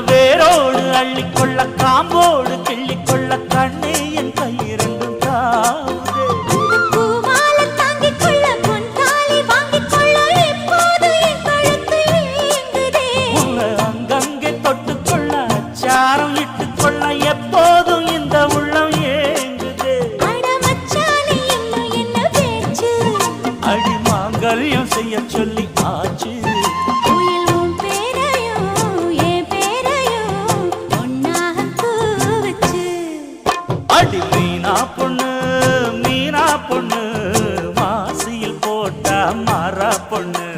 வேரோடு அள்ளிக்கொள்ள காம்போடு கிள்ளிக்கொள்ள கண்ணே என் கையிரண்டும் தாவுதே. உன்னை அங்கங்கே தொட்டுக்கொள்ள அச்சாரம் இட்டுக்கொள்ள எப்போதும் இந்த உள்ளம் ஏங்குதே. அடி மாங்கல்யம் செய்ய சொல்லி ஆச்சு. அடி மீனா பொண்ணு மாசியில் போட்டா மாறா பொண்ணு.